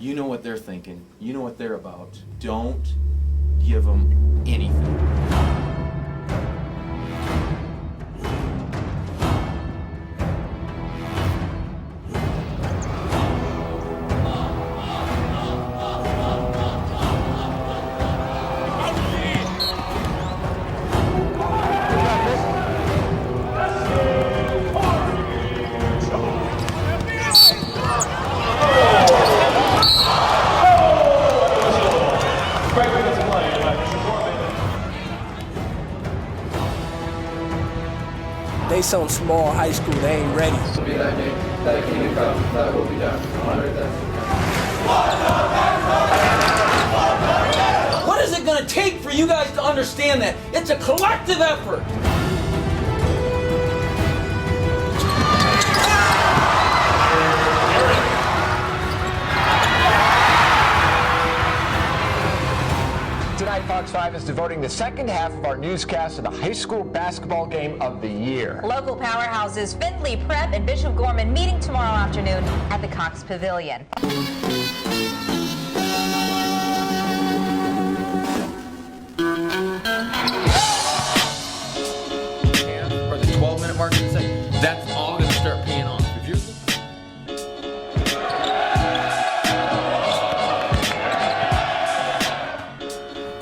You know what they're thinking. You know what they're about. Don't give them anything. They some small high school, they ain't ready. Be that game, that king of cup, that will be done. What is it going to take for you guys to understand that? It's a collective effort. Tonight, Fox 5 is devoting the second half of our newscast to the high school basketball game of the year. Local powerhouses Findlay Prep and Bishop Gorman meeting tomorrow afternoon at the Cox Pavilion. For the 12-minute mark in the second, that's all going to start paying off. If you're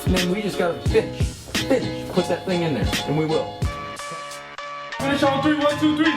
And then we just got to finish, put that thing in there, and we will. Finish on 3, 1, 2, 3.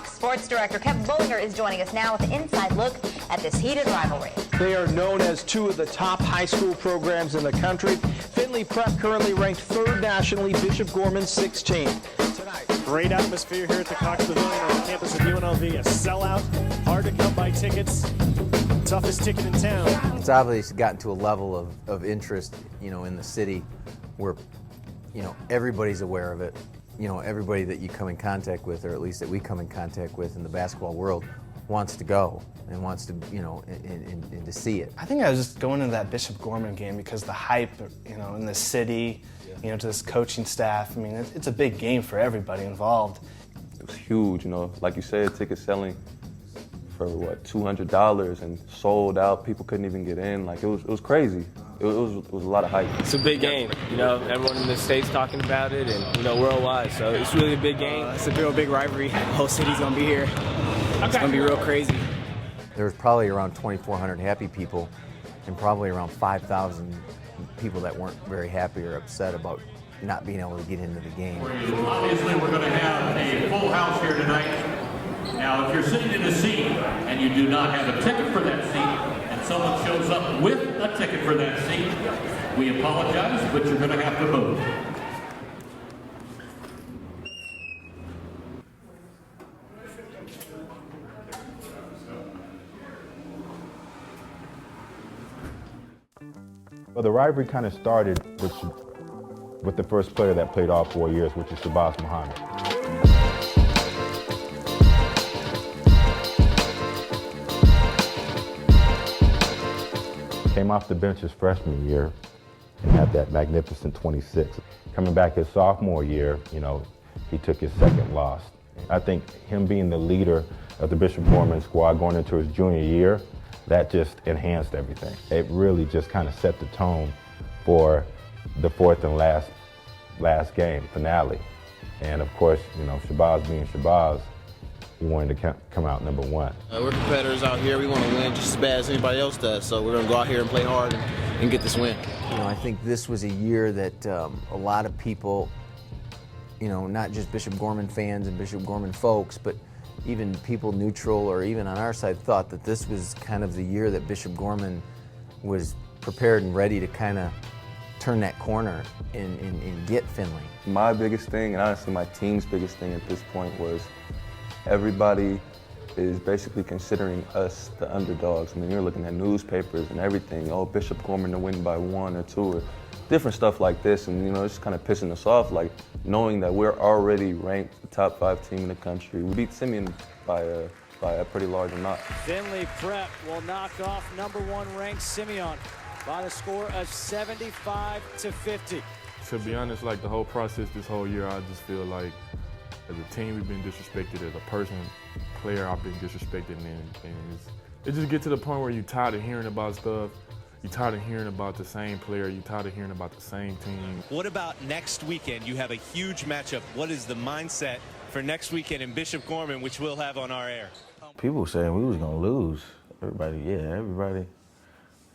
Sports director Kevin Bollinger is joining us now with an inside look at this heated rivalry. They are known as two of the top high school programs in the country. Findlay Prep currently ranked 3rd nationally, Bishop Gorman 16th. Tonight, great atmosphere here at the Cox Pavilion on the campus of UNLV. A sellout, hard to come by tickets, toughest ticket in town. It's obviously gotten to a level of interest, in the city where, everybody's aware of it. Everybody that you come in contact with, or at least that we come in contact with in the basketball world, wants to go and wants to, and to see it. I think I was just going into that Bishop Gorman game because the hype, in the city, to this coaching staff. I mean, it's a big game for everybody involved. It was huge, like you said, ticket selling for $200 and sold out. People couldn't even get in. Like it was crazy. It was a lot of hype. It's a big game, everyone in the state's talking about it and, worldwide, so it's really a big game. It's a real big rivalry. The whole city's gonna be here. It's gonna be real crazy. There was probably around 2,400 happy people and probably around 5,000 people that weren't very happy or upset about not being able to get into the game. Obviously, we're gonna have a full house here tonight. Now, if you're sitting in a seat and you do not have a ticket for that seat, someone shows up with a ticket for that seat, we apologize, but you're going to have to move. Well, the rivalry kind of started with the first player that played all 4 years, which is Shabazz Muhammad. Came off the bench his freshman year and had that magnificent 26. Coming back his sophomore year, he took his second loss. I think him being the leader of the Bishop Gorman squad going into his junior year, that just enhanced everything. It really just kind of set the tone for the fourth and last game, finale. And of course, Shabazz being Shabazz, he wanted to come out number one. We're competitors out here. We want to win just as bad as anybody else does. So we're going to go out here and play hard and get this win. I think this was a year that a lot of people, not just Bishop Gorman fans and Bishop Gorman folks, but even people neutral or even on our side thought that this was kind of the year that Bishop Gorman was prepared and ready to kind of turn that corner and get Findlay. My biggest thing, and honestly my team's biggest thing at this point, was everybody is basically considering us the underdogs. I mean, you're looking at newspapers and everything. Oh, Bishop Gorman to win by 1 or 2 or different stuff like this. And, you know, it's kind of pissing us off, like knowing that we're already ranked the top 5 team in the country. We beat Simeon by a pretty large amount. Findlay Prep will knock off #1 ranked Simeon by the score of 75-50. To be honest, like the whole process this whole year, I just feel like as a team we've been disrespected, as a person, player I've been disrespected, and it just get to the point where you're tired of hearing about stuff. You're tired of hearing about the same player. You're tired of hearing about the same team. What about next weekend? You have a huge matchup. What is the mindset for next weekend in Bishop Gorman, which we'll have on our air? People were saying we was gonna lose. Everybody.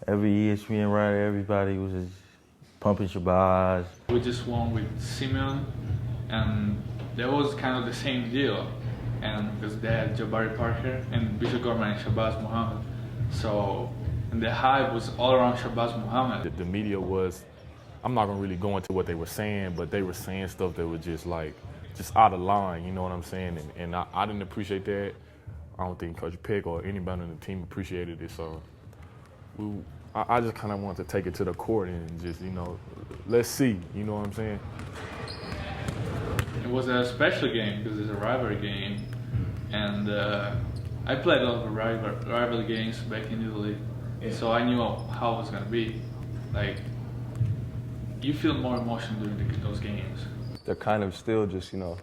Every ESPN writer, everybody was just pumping Shabazz. We just won with Simeon, and that was kind of the same deal. And because they had Jabari Parker and Bishop Gorman and Shabazz Muhammad. So, and the hype was all around Shabazz Muhammad. The media was, I'm not gonna really go into what they were saying, but they were saying stuff that was just like, just out of line, you know what I'm saying? And I didn't appreciate that. I don't think Coach Pick or anybody on the team appreciated it, so I just kind of wanted to take it to the court and just, you know, let's see, you know what I'm saying? It was a special game because it's a rivalry game, and I played a lot of rivalry games back in Italy, so I knew how it was going to be. Like, you feel more emotion during those games. They're kind of still just, you know,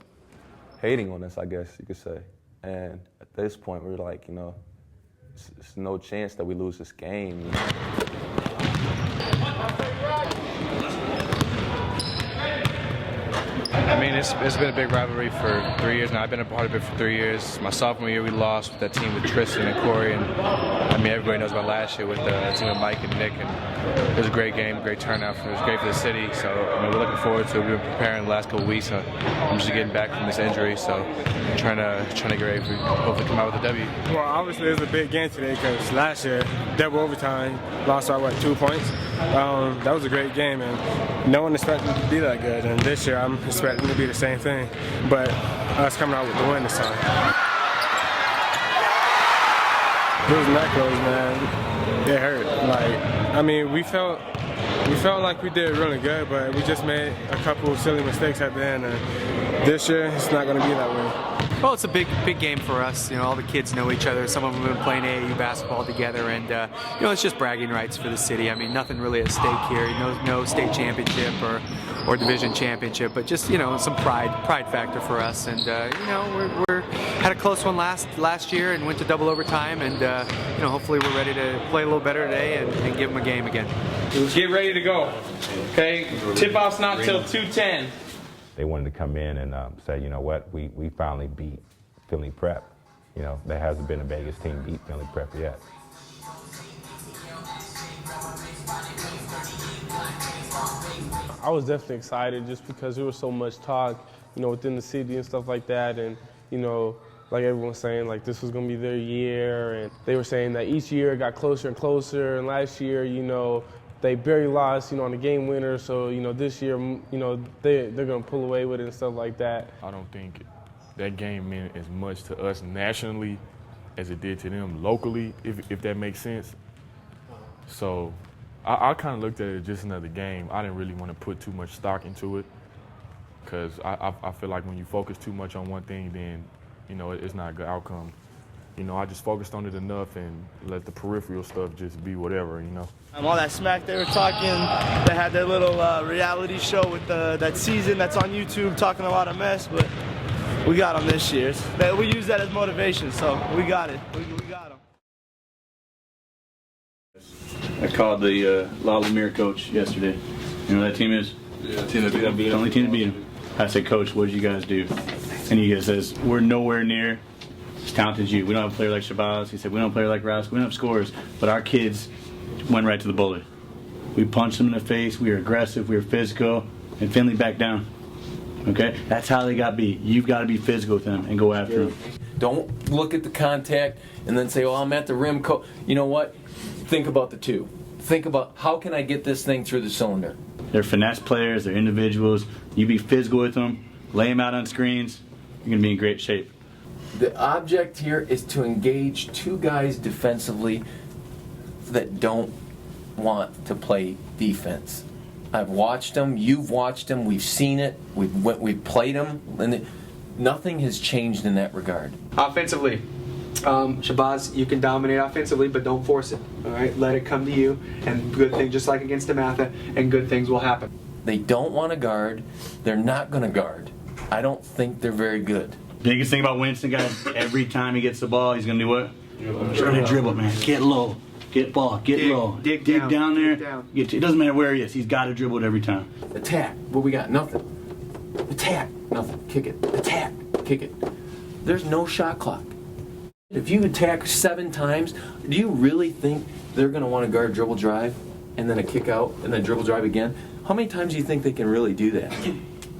hating on us, I guess you could say. And at this point, we're like, you know, it's no chance that we lose this game. You know? I mean, it's been a big rivalry for 3 years now. I've been a part of it for 3 years. My sophomore year, we lost with that team with Tristan and Corey, and I mean, everybody knows about last year with the team with Mike and Nick, and it was a great game, great turnout. It was great for the city, so I mean, we're looking forward to it. We've been preparing the last couple of weeks. I'm just getting back from this injury, so trying to get ready for hopefully come out with a W. Well, obviously it's a big game today because last year, double overtime, lost by 2 points. That was a great game, and no one expected it to be that good. And this year, I'm expecting it to be the same thing, but us coming out with the win this time. Losing that close, man, it hurt. Like, I mean, we felt like we did really good, but we just made a couple of silly mistakes at the end. And this year, it's not going to be that way. Well, it's a big game for us. You know, all the kids know each other. Some of them have been playing AAU basketball together, and you know, it's just bragging rights for the city. I mean, nothing really at stake here. No state championship or division championship, but just, you know, some pride factor for us. And you know, we're had a close one last year and went to double overtime, and you know, hopefully we're ready to play a little better today and give them a game again. Get ready to go. Okay, tip-off's not till 2:10. They wanted to come in and say, you know what, we finally beat Findlay Prep. You know, there hasn't been a Vegas team beat Findlay Prep yet. I was definitely excited just because there was so much talk, you know, within the city and stuff like that. And, you know, like everyone's saying, like this was going to be their year. And they were saying that each year it got closer and closer. And last year, you know, they barely lost, you know, on the game winner. So, you know, this year, you know, they're going to pull away with it and stuff like that. I don't think that game meant as much to us nationally as it did to them locally, if that makes sense. So I kind of looked at it as just another game. I didn't really want to put too much stock into it because I feel like when you focus too much on one thing, then, you know, it's not a good outcome. You know, I just focused on it enough and let the peripheral stuff just be whatever, you know. All that smack they were talking, they had their little reality show with that season that's on YouTube, talking a lot of mess, but we got them this year. We use that as motivation, so we got it. We got them. I called the La Lumiere coach yesterday. You know who that team is? Yeah, the team that beat them. The only team to beat them. I said, Coach, what did you guys do? And he says, we're nowhere near as talented as you. We don't have a player like Shabazz. He said, we don't have a player like Rascal. We don't have scorers. But our kids went right to the bullet. We punched them in the face. We were aggressive. We were physical. And Findlay backed down. Okay? That's how they got beat. You've got to be physical with them and go after them. Don't look at the contact and then say, oh, I'm at the rim. You know what? Think about the two. Think about, how can I get this thing through the cylinder? They're finesse players. They're individuals. You be physical with them. Lay them out on screens. You're going to be in great shape. The object here is to engage two guys defensively that don't want to play defense. I've watched them, you've watched them, we've seen it, we've played them, and nothing has changed in that regard. Offensively, Shabazz, you can dominate offensively, but don't force it. All right, let it come to you, and good things, just like against DeMatha, and good things will happen. They don't want to guard. They're not going to guard. I don't think they're very good. Biggest thing about Winston, guys, every time he gets the ball, he's going to do what? He's going to dribble, man. Get low. Get ball. Get low. Dig down there. Dig down. It doesn't matter where he is. He's got to dribble it every time. Attack. What we got? Nothing. Attack. Nothing. Kick it. Attack. Kick it. There's no shot clock. If you attack 7 times, do you really think they're going to want to guard dribble drive and then a kick out and then dribble drive again? How many times do you think they can really do that?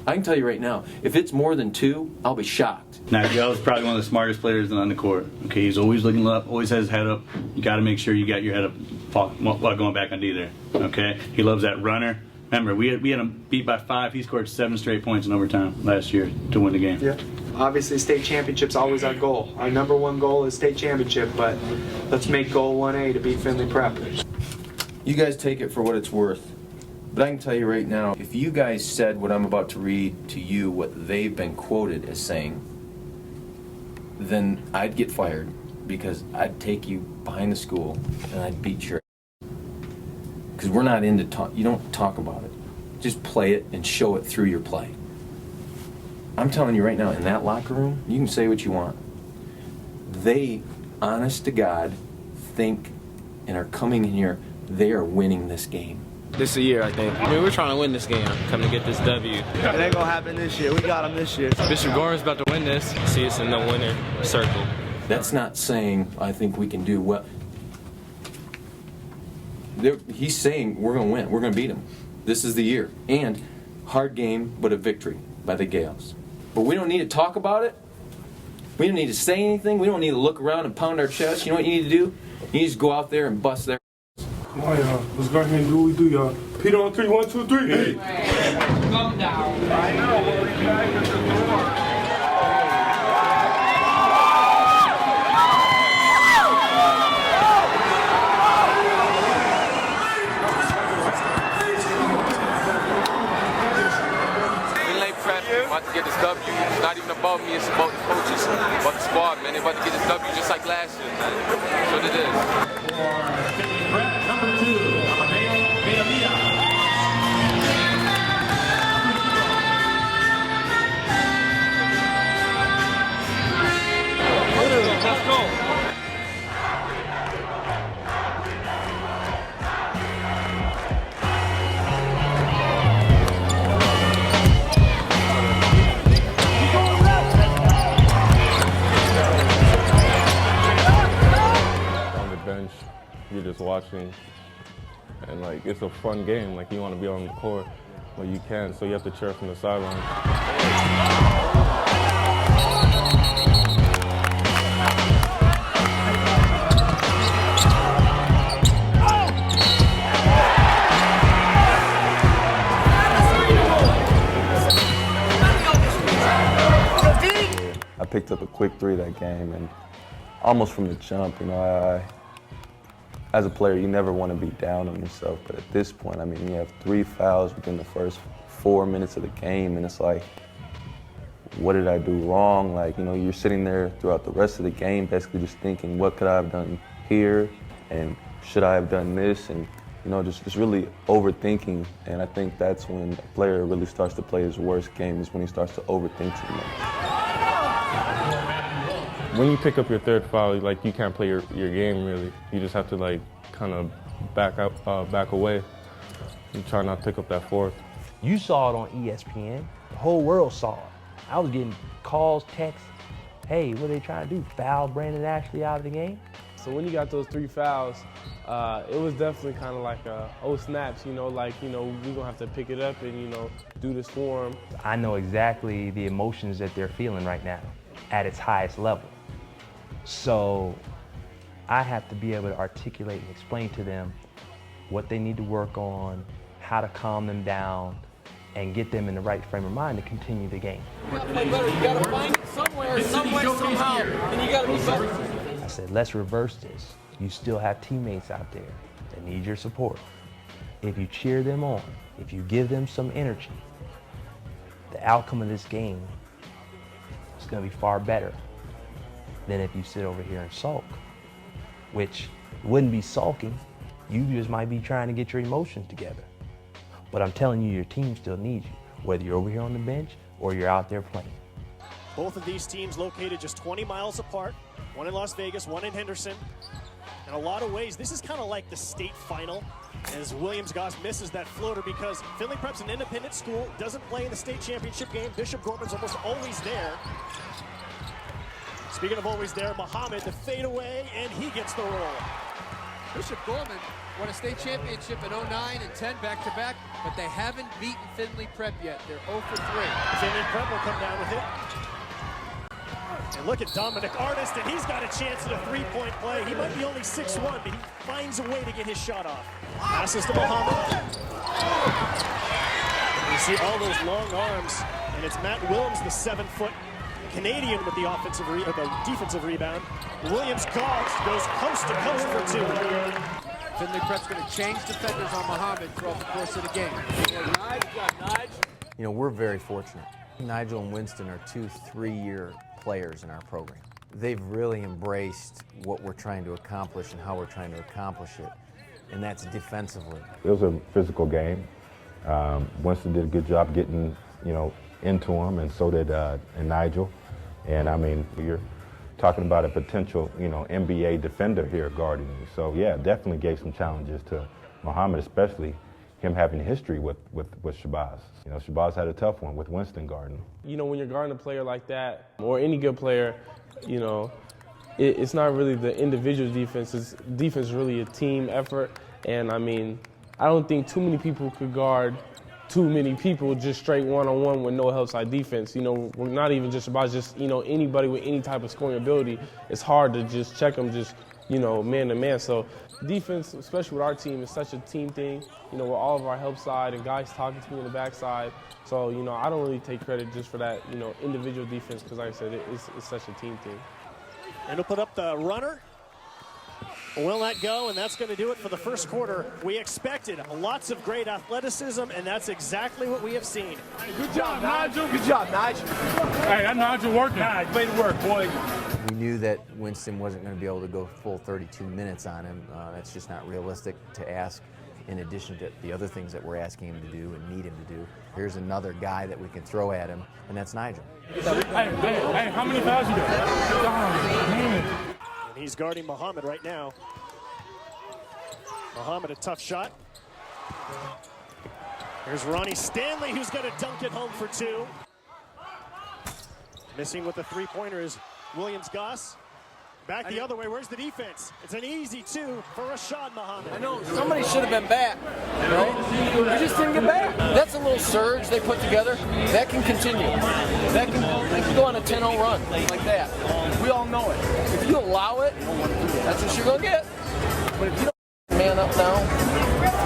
I can tell you right now, if it's more than 2, I'll be shocked. Now, Joe's probably one of the smartest players on the court. Okay, he's always looking up, always has his head up. You got to make sure you got your head up while going back on D there. Okay, he loves that runner. Remember, we had him beat by 5. He scored 7 straight points in overtime last year to win the game. Yeah. Obviously, state championship's always our goal. Our #1 goal is state championship, but let's make goal 1A to beat Findlay Prep. You guys take it for what it's worth. But I can tell you right now, if you guys said what I'm about to read to you, what they've been quoted as saying, then I'd get fired because I'd take you behind the school and I'd beat your ass. Because we're not into talk. You don't talk about it. Just play it and show it through your play. I'm telling you right now, in that locker room, you can say what you want. They, honest to God, think and are coming in here, they are winning this game. This is a year, I think. I mean, we're trying to win this game. Come to get this W. It ain't gonna happen this year. We got them this year. Bishop Gorman's about to win this. See us in the winner circle. That's not saying I think we can do well. He's saying we're going to win. We're going to beat them. This is the year. And hard game, but a victory by the Gales. But we don't need to talk about it. We don't need to say anything. We don't need to look around and pound our chest. You know what you need to do? You need to go out there and bust their. Come on, y'all. Let's go ahead and do what we do, y'all. Peter on 3, 1, 2, 3. Hey. Come down. I know. We'll be back at the door. About to get this W. It's not even about me, it's about the coaches, about the squad, man. They're about to get this W just like last year, man. That's what it is. For Findlay Prep, number 2, Amadeo Villamilla. Let's go. You're just watching, and like it's a fun game. Like you want to be on the court, but you can't, so you have to cheer from the sideline. I picked up a quick 3 that game, and almost from the jump, you know, as a player, you never want to be down on yourself, but at this point, I mean, you have 3 fouls within the first 4 minutes of the game, and it's like, what did I do wrong? Like, you know, you're sitting there throughout the rest of the game basically just thinking, what could I have done here, and should I have done this, and, you know, just really overthinking, and I think that's when a player really starts to play his worst game, is when he starts to overthink too much. When you pick up your 3rd foul, like you can't play your game really. You just have to like kind of back away. You try not to pick up that 4th. You saw it on ESPN. The whole world saw it. I was getting calls, texts. Hey, what are they trying to do? Foul Brandon Ashley out of the game? So when you got those 3 fouls, it was definitely kind of like oh snaps, you know, like, you know, we're gonna have to pick it up and, you know, do this for them. I know exactly the emotions that they're feeling right now at its highest level. So I have to be able to articulate and explain to them what they need to work on, how to calm them down, and get them in the right frame of mind to continue the game. You gotta play better. You gotta find it somewhere, some way, somehow, and you gotta be better. I said, let's reverse this. You still have teammates out there that need your support. If you cheer them on, if you give them some energy, the outcome of this game is going to be far better than if you sit over here and sulk, which wouldn't be sulking. You just might be trying to get your emotions together. But I'm telling you, your team still needs you, whether you're over here on the bench or you're out there playing. Both of these teams located just 20 miles apart, one in Las Vegas, one in Henderson. In a lot of ways, this is kind of like the state final as Williams-Goss misses that floater because Findlay Prep's an independent school, doesn't play in the state championship game. Bishop Gorman's almost always there. Speaking of always there, Muhammad, the fadeaway, and he gets the roll. Bishop Gorman won a state championship in 09 and 10 back-to-back, but they haven't beaten Findlay Prep yet. They're 0 for 3. Findlay Prep will come down with it. And look at Dominic Artist, and he's got a chance at a three-point play. He might be only 6'1", but he finds a way to get his shot off. Passes to Muhammad. You see all those long arms, and it's Matt Willems, the 7-foot Canadian, with the defensive rebound. Williams-Goss goes coast to coast for 2. Findlay Prep's going to change defenders on Muhammad throughout the course of the game. You know, we're very fortunate. Nigel and Winston are 2 3-year players in our program. They've really embraced what we're trying to accomplish and how we're trying to accomplish it, and that's defensively. It was a physical game. Winston did a good job getting, into him, and so did and Nigel. And I mean, you're talking about a potential, NBA defender here guarding you. So yeah, definitely gave some challenges to Muhammad, especially him having history with Shabazz. Shabazz had a tough one with Winston guarding. When you're guarding a player like that, or any good player, it's not really the individual defense. Defense is really a team effort. And I mean, I don't think too many people could guard too many people just straight one-on-one with no help side defense. We're not even just about anybody with any type of scoring ability. It's hard to just check them man to man. So defense, especially with our team, is such a team thing. With all of our help side and guys talking to me on the backside. So I don't really take credit just for that individual defense because, like I said, it's such a team thing. And he'll put up the runner. Will not go, and that's going to do it for the first quarter. We expected lots of great athleticism, and that's exactly what we have seen. Good job, Nigel. Good job, Nigel. Hey, that Nigel working. Nice, way to work, boy. We knew that Winston wasn't going to be able to go full 32 minutes on him. That's just not realistic to ask in addition to the other things that we're asking him to do and need him to do. Here's another guy that we can throw at him, and that's Nigel. Hey, how many fouls you got? And he's guarding Muhammad right now. Muhammad, a tough shot. Here's Ronnie Stanley, who's going to dunk it home for 2. Missing with the three-pointer is Williams-Goss. Back the other way. Where's the defense? It's an easy 2 for Rashad Muhammad. I know somebody should have been back, right? We just didn't get back. That's a little surge they put together. That can continue. They can go on a 10-0 run like that. We all know it. If you allow it, that's what you're going to get. But if you don't man up now,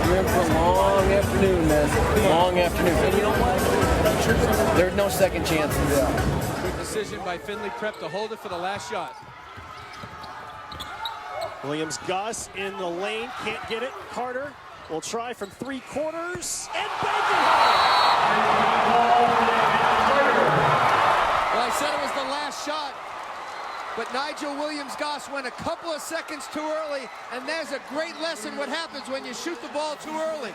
you're in for a long afternoon, man. Long afternoon. And you know what? There's no second chances. Good decision by Findlay Prep to hold it for the last shot. Williams-Goss in the lane, can't get it. Carter will try from 3/4 and bank it home. Well, I said it was the last shot, but Nigel Williams-Goss went a couple of seconds too early, and there's a great lesson what happens when you shoot the ball too early.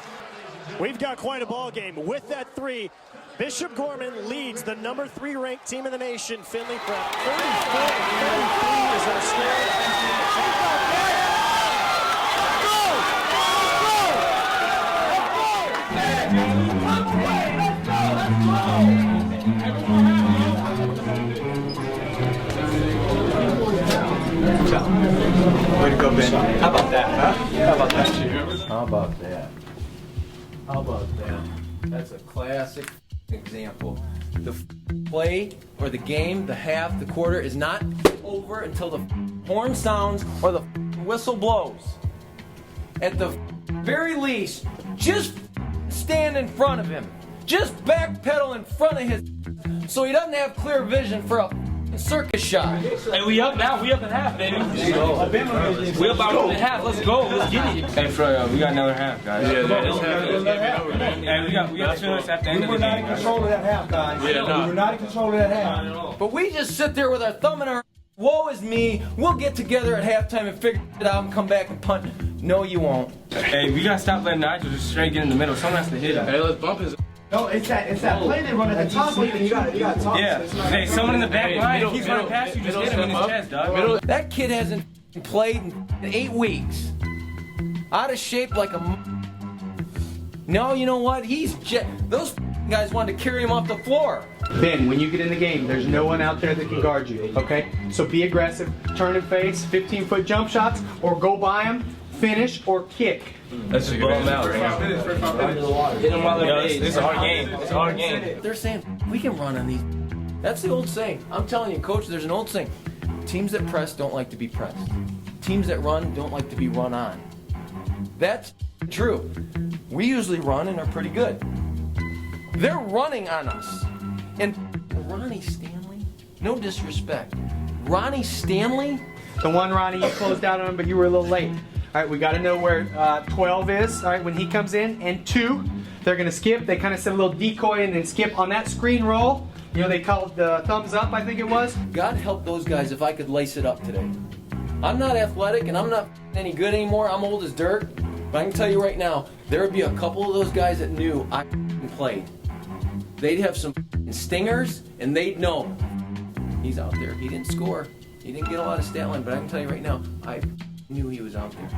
We've got quite a ball game. With that 3, Bishop Gorman leads the number 3 ranked team in the nation, Findlay Prep. 34-33 is our score. Way to go, Ben. How about that, huh? How about that, Chief? How about that? How about that? That's a classic example. The play or the game, the half, the quarter is not over until the horn sounds or the whistle blows. At the very least, just stand in front of him. Just backpedal in front of his so he doesn't have clear vision for a circus shot. Hey, we up now. We up in half, baby. We about up in half. Let's go. Let's get it. Hey, Floyd, we got another half, guys. Yeah, Hey, we got 2 minutes after the end of the game. We were not in control of that half, guys. We were not in control of that half. But we just sit there with our thumb in our woe is me. We'll get together at halftime and figure it out and come back and punt. No, you won't. Hey, we gotta stop letting Nigel just straight get in the middle. Someone has to hit him. Hey, let's bump his. No, it's that play they run at the top. You got to talk. Yeah. Hey, someone in the back line. If he's running past you, just hit him in his chest, dog. That kid hasn't played in 8 weeks. Out of shape like a. No, you know what? Those guys wanted to carry him off the floor. Ben, when you get in the game, there's no one out there that can guard you, okay? So be aggressive, turn and face, 15-foot jump shots, or go by them, finish, or kick. Let's just blow them out. Hit them while they're It's a hard game. It's a hard game. They're saying, we can run on these. That's the old saying. I'm telling you, Coach, there's an old saying. Teams that press don't like to be pressed. Teams that run don't like to be run on. That's true. We usually run and are pretty good. They're running on us. And Ronnie Stanley, no disrespect, Ronnie Stanley? The one, Ronnie, you closed out on him, but you were a little late. All right, we got to know where 12 is, all right, when he comes in, and 2, they're going to skip. They kind of set a little decoy and then skip on that screen roll. You know, they called the thumbs up, I think it was. God help those guys if I could lace it up today. I'm not athletic and I'm not any good anymore. I'm old as dirt. But I can tell you right now, there would be a couple of those guys that knew I played. They'd have some stingers, and they'd know he's out there. He didn't score. He didn't get a lot of stat line, but I can tell you right now, I knew he was out there.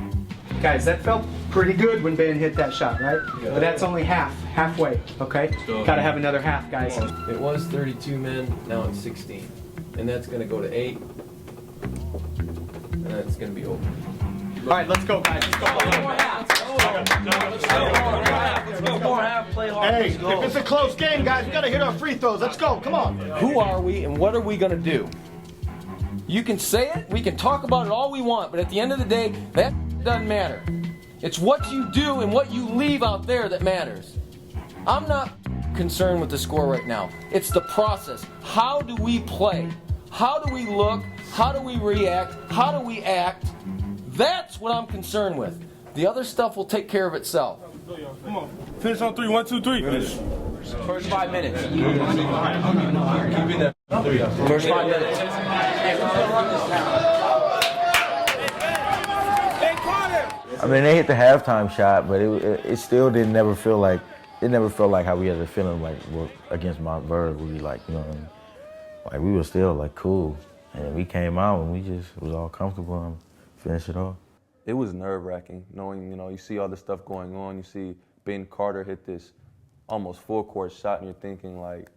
Guys, that felt pretty good when Ben hit that shot, right? Yeah. But that's only halfway, okay? Got to have another half, guys. It was 32 men, now it's 16. And that's going to go to 8. And that's going to be over. All right, let's go, guys. Let's go. Hey, if it's a close game, guys, we got to hit our free throws. Let's go. Come on. Who are we and what are we going to do? You can say it, we can talk about it all we want, but at the end of the day, that doesn't matter. It's what you do and what you leave out there that matters. I'm not concerned with the score right now. It's the process. How do we play? How do we look? How do we react? How do we act? That's what I'm concerned with. The other stuff will take care of itself. Come on. Finish on 3. 1, 2, 3. Finish. First 5 minutes. First 5 minutes. I mean, they hit the halftime shot, but it still didn't never feel like how we had a feeling like against Montverde. We like, you know, like we were still like cool, and we came out and we just was all comfortable and finished it off. It was nerve-wracking knowing, you know, you see all this stuff going on. You see Ben Carter hit this almost full-court shot, and you're thinking like,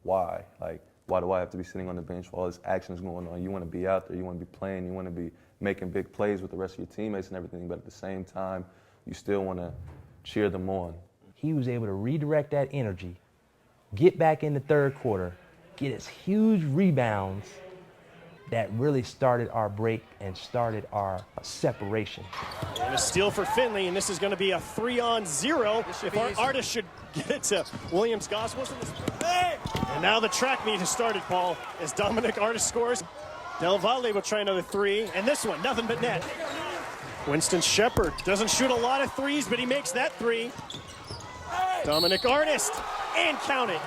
why? Like, why do I have to be sitting on the bench while all this action is going on? You want to be out there. You want to be playing. You want to be making big plays with the rest of your teammates and everything, but at the same time, you still want to cheer them on. He was able to redirect that energy, get back in the third quarter, get his huge rebounds that really started our break and started our separation. And a steal for Findlay, and this is going to be a 3-on-0 if our artist should get it to Williams-Goss. And now the track meet has started, Paul, as Dominic Artist scores. Del Valle will try another 3, and this one, nothing but net. Winston Shepard doesn't shoot a lot of threes, but he makes that 3. Dominic Artist, and count it.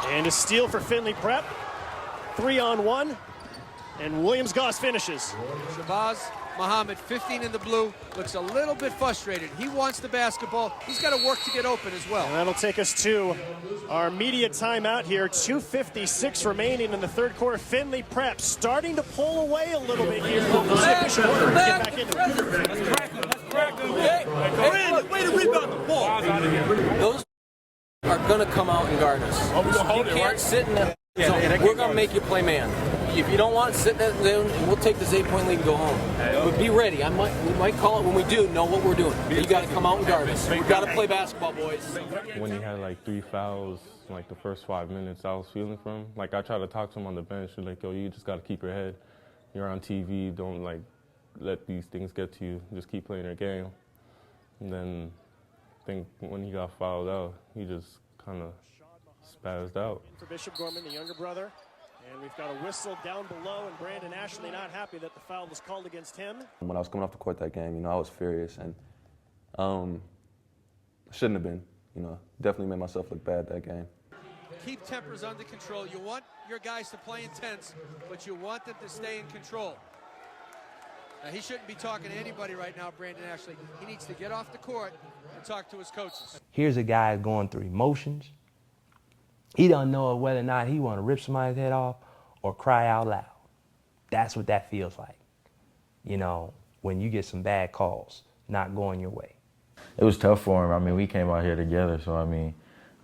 And a steal for Findlay Prep. 3-on-1, and Williams-Goss finishes. Shabazz Muhammad, 15 in the blue, looks a little bit frustrated. He wants the basketball. He's got to work to get open as well. And that'll take us to our media timeout here. 2:56 remaining in the third quarter. Findlay Prep starting to pull away a little bit here. We'll see if Bishop can get back into it. Let's crack them. Way to rebound the ball. Those are going to come out and guard us. You can't sit in that zone. We're going to make you play man. If you don't want to sit in that zone, we'll take this 8-point lead and go home. But be ready. We might call it when we do know what we're doing. You got to come out and guard us. We've got to play basketball, boys. When he had like 3 fouls, like the first 5 minutes, I was feeling for him. Like I tried to talk to him on the bench, like, yo, you just got to keep your head. you're on TV, don't like let these things get to you. Just keep playing your game. And then I think when he got fouled out, he just kind of spazzed out. For Bishop Gorman, the younger brother. And we've got a whistle down below, and Brandon Ashley not happy that the foul was called against him. When I was coming off the court that game, you know, I was furious, and shouldn't have been. You know, definitely made myself look bad that game. Keep tempers under control. You want your guys to play intense, but you want them to stay in control. He shouldn't be talking to anybody right now, Brandon Ashley. He needs to get off the court and talk to his coaches. Here's a guy going through emotions. He don't know whether or not he want to rip somebody's head off or cry out loud. That's what that feels like, you know, when you get some bad calls not going your way. It was tough for him. I mean, we came out here together, so I mean,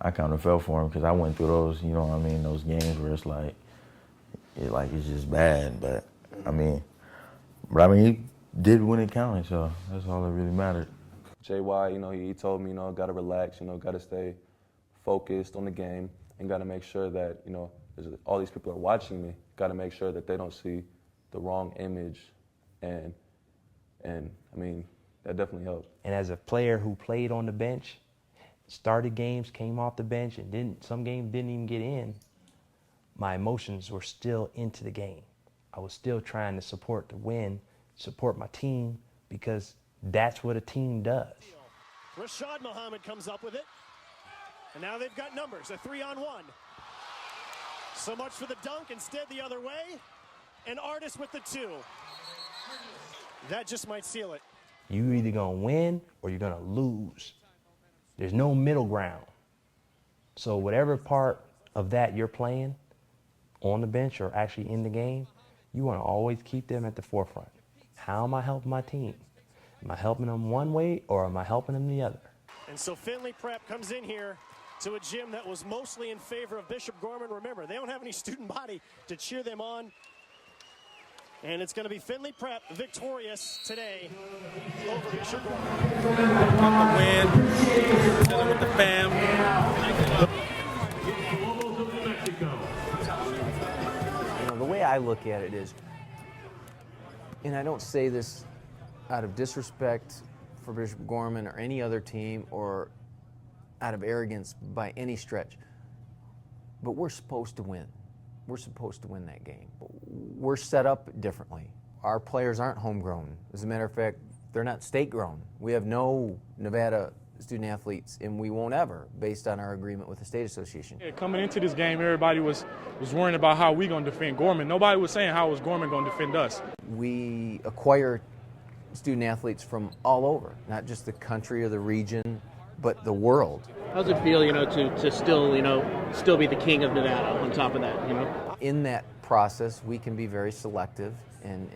I kind of felt for him because I went through those, you know what I mean, those games where it's like it's just bad. But I mean, he did when it counted, so that's all that really mattered. JY, you know, he told me, you know, got to relax, you know, got to stay focused on the game, and got to make sure that, you know, all these people are watching me. Got to make sure that they don't see the wrong image, and I mean, that definitely helped. And as a player who played on the bench, started games, came off the bench, and some games didn't even get in, my emotions were still into the game. I was still trying to support the win, support my team, because that's what a team does. Shabazz Muhammad comes up with it. And now they've got numbers, a 3-on-1. So much for the dunk, instead the other way. And Artis with the 2. That just might seal it. You're either going to win or you're going to lose. There's no middle ground. So whatever part of that you're playing on the bench or actually in the game, you want to always keep them at the forefront. How am I helping my team? Am I helping them one way or am I helping them the other? And so Findlay Prep comes in here to a gym that was mostly in favor of Bishop Gorman. Remember, they don't have any student body to cheer them on. And it's going to be Findlay Prep victorious today over Bishop Gorman. On the win, dealing with the fam. You know, the way I look at it is, and I don't say this out of disrespect for Bishop Gorman or any other team or out of arrogance by any stretch, but we're supposed to win. We're supposed to win that game. We're set up differently. Our players aren't homegrown. As a matter of fact, they're not state-grown. We have no Nevada student athletes, and we won't ever, based on our agreement with the state association. Yeah, coming into this game, everybody was worrying about how we going to defend Gorman. Nobody was saying how was Gorman going to defend us. We acquire student athletes from all over, not just the country or the region, but the world. How does it feel, you know, to still, you know, still be the king of Nevada on top of that, you know? In that process, we can be very selective and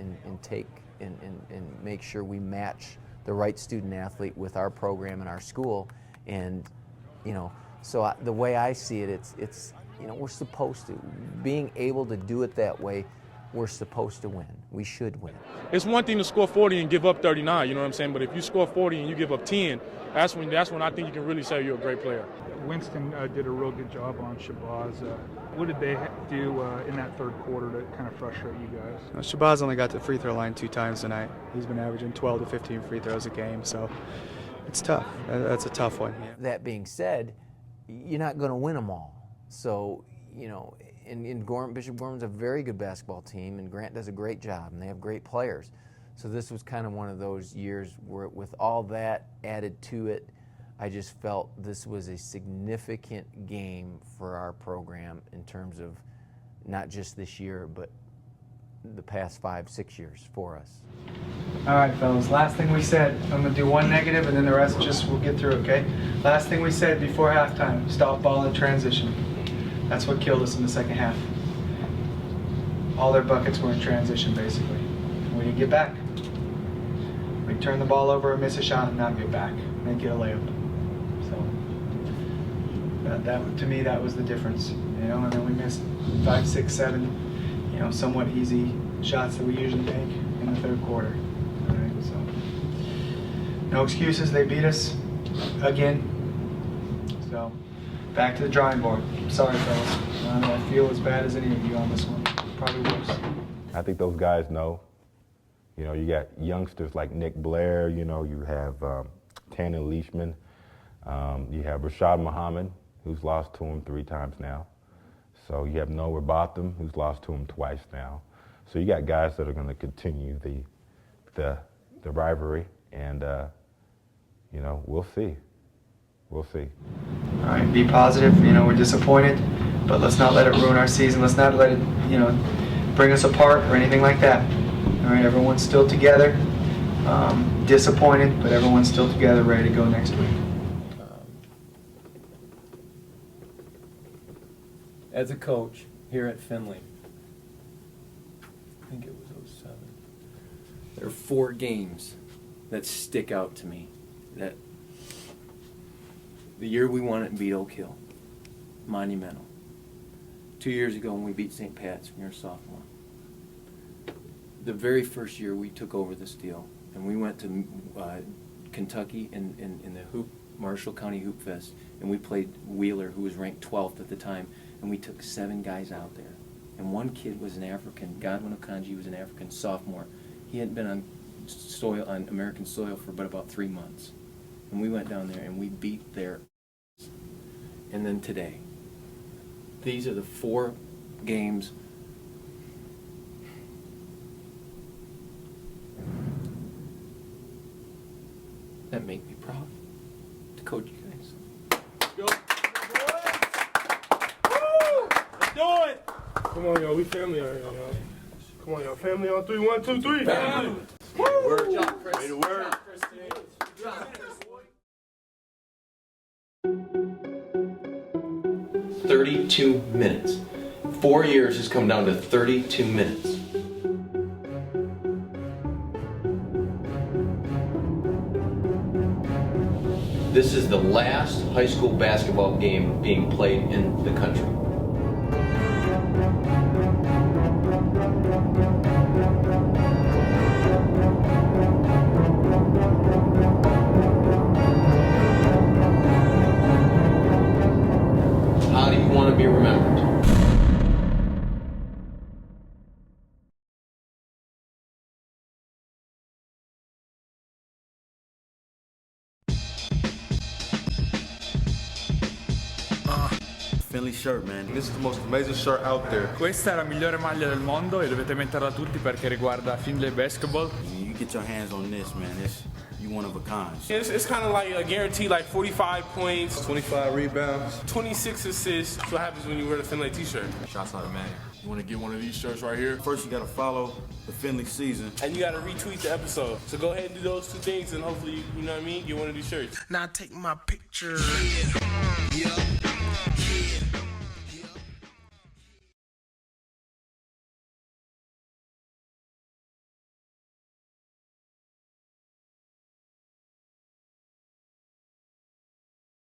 make sure we match the right student athlete with our program and our school. And, you know, so the way I see it, it's you know, we're supposed to. Being able to do it that way, we're supposed to win. We should win. It's one thing to score 40 and give up 39, you know what I'm saying? But if you score 40 and you give up 10, that's when I think you can really say you're a great player. Winston did a real good job on Shabazz. What did they do in that third quarter to kind of frustrate you guys? Shabazz only got to the free throw line 2 times tonight. He's been averaging 12 to 15 free throws a game, so it's tough. That's a tough one. Yeah. That being said, you're not going to win them all. So, you know, Bishop Gorman's a very good basketball team, and Grant does a great job, and they have great players. So this was kind of one of those years where, with all that added to it, I just felt this was a significant game for our program in terms of not just this year, but the past 5-6 years for us. All right, fellas, last thing we said, I'm going to do one negative and then the rest just we'll get through, okay? Last thing we said before halftime, stop ball in transition. That's what killed us in the second half. All their buckets were in transition, basically. We didn't get back. We turn the ball over, miss a shot, and not get back. And get a layup. So, that to me, that was the difference. You know, and then we missed 5, 6, 7, you know, somewhat easy shots that we usually make in the third quarter. All right, so no excuses. They beat us again. So back to the drawing board. Sorry, fellas. I feel as bad as any of you on this one. Probably worse. I think those guys know. You know, you got youngsters like Nick Blair, you know, you have Tannen Leishman, you have Shabazz Muhammad, who's lost to him 3 times now. So you have Noah Botham, who's lost to him twice now. So you got guys that are going to continue the rivalry, and you know, we'll see. We'll see. All right, be positive. You know, we're disappointed, but let's not let it ruin our season. Let's not let it, you know, bring us apart or anything like that. All right, everyone's still together. Disappointed, but everyone's still together, ready to go next week. As a coach here at Findlay, I think it was 07, there are 4 games that stick out to me. That the year we won it and beat Oak Hill, monumental. 2 years ago when we beat St. Pat's when you were a sophomore. The very first year we took over this deal, and we went to Kentucky in the Marshall County Hoop Fest, and we played Wheeler, who was ranked 12th at the time, and we took 7 guys out there. And one kid was an African. Godwin Okanji was an African sophomore. He hadn't been on American soil for but about 3 months. And we went down there and we beat their. And then today, these are the 4 games that make me proud to coach you guys. Go. Woo! Let's do it! Come on, y'all. We family out here, y'all. Come on, y'all. Family on 3. 1, 2, 3. Family. Work. Good job, Chris. Way to work. Good job, Chris. 32 minutes. 4 years has come down to 32 minutes. This is the last high school basketball game being played in the country. How do you want to be remembered? Findlay shirt, man. This is the most amazing shirt out there. Questa è la migliore maglia del mondo e dovete metterla tutti perché riguarda Findlay Basketball. You get your hands on this, man. You one of a kind. It's kind of like a guarantee, like 45 points, 25 rebounds, 26 assists. That's what happens when you wear the Findlay t-shirt. Shots automatic. You want to get one of these shirts right here? First, you got to follow the Findlay season. And you got to retweet the episode. So go ahead and do those 2 things, and hopefully, you know what I mean, get one of these shirts. Now take my picture. Yeah.